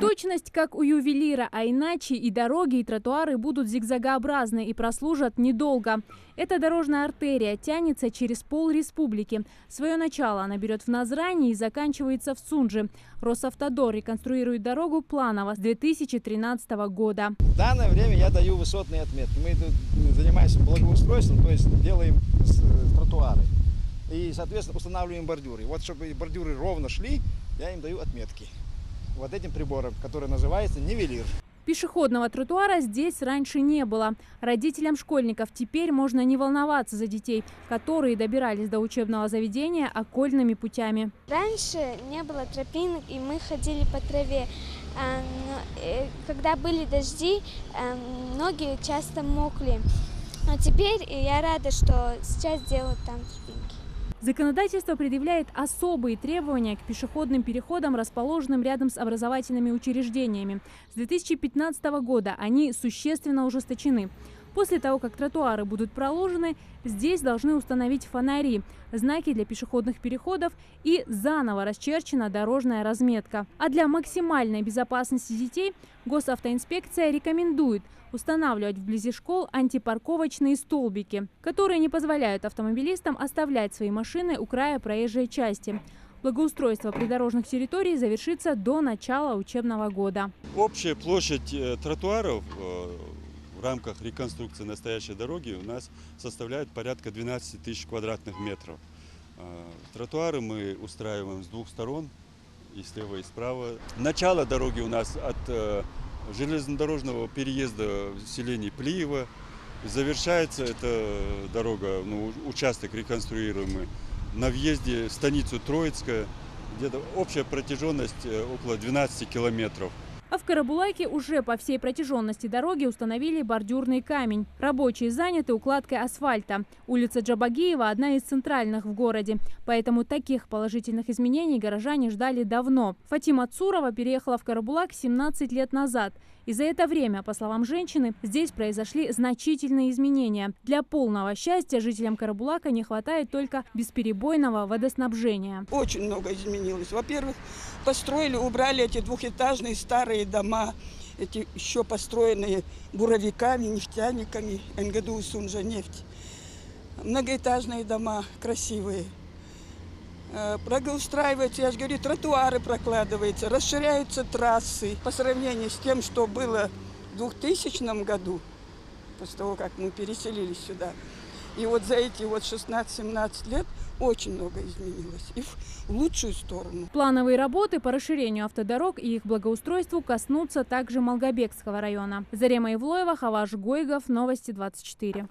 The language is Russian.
Точность, как у ювелира, а иначе и дороги, и тротуары будут зигзагообразны и прослужат недолго. Эта дорожная артерия тянется через пол республики. Свое начало она берет в Назрани и заканчивается в Сунже. Росавтодор реконструирует дорогу планово с 2013 года. В данное время я даю высотные отметки. Мы занимаемся благоустройством, то есть делаем тротуары. И, соответственно, устанавливаем бордюры. Вот чтобы бордюры ровно шли, я им даю отметки. Вот этим прибором, который называется нивелир. Пешеходного тротуара здесь раньше не было. Родителям школьников теперь можно не волноваться за детей, которые добирались до учебного заведения окольными путями. Раньше не было тропинок, и мы ходили по траве. Когда были дожди, ноги часто мокли. Но теперь я рада, что сейчас делают там тропинки. Законодательство предъявляет особые требования к пешеходным переходам, расположенным рядом с образовательными учреждениями. С 2015 года они существенно ужесточены. После того, как тротуары будут проложены, здесь должны установить фонари, знаки для пешеходных переходов и заново расчерчена дорожная разметка. А для максимальной безопасности детей госавтоинспекция рекомендует устанавливать вблизи школ антипарковочные столбики, которые не позволяют автомобилистам оставлять свои машины у края проезжей части. Благоустройство придорожных территорий завершится до начала учебного года. Общая площадь тротуаров в рамках реконструкции настоящей дороги у нас составляет порядка 12 тысяч квадратных метров. Тротуары мы устраиваем с двух сторон, и слева, и справа. Начало дороги у нас от железнодорожного переезда в селении Плиево. Завершается эта дорога, участок реконструируемый, на въезде в станицу Троицкая, где-то общая протяженность около 12 километров. А в Карабулаке уже по всей протяженности дороги установили бордюрный камень. Рабочие заняты укладкой асфальта. Улица Джабагиева – одна из центральных в городе. Поэтому таких положительных изменений горожане ждали давно. Фатима Цурова переехала в Карабулак 17 лет назад. И за это время, по словам женщины, здесь произошли значительные изменения. Для полного счастья жителям Карабулака не хватает только бесперебойного водоснабжения. Очень много изменилось. Во-первых, построили, убрали эти двухэтажные старые дома, эти еще построенные буровиками, нефтяниками, НГДУ «Сунжанефть». Многоэтажные дома красивые. Благоустраиваются, я же говорю, тротуары прокладываются, расширяются трассы. По сравнению с тем, что было в 2000 году, после того, как мы переселились сюда. И вот за эти 16-17 лет очень много изменилось. И в лучшую сторону. Плановые работы по расширению автодорог и их благоустройству коснутся также Малгобекского района. Зарема Ивлоева, Хаваш Гойгов, Новости 24.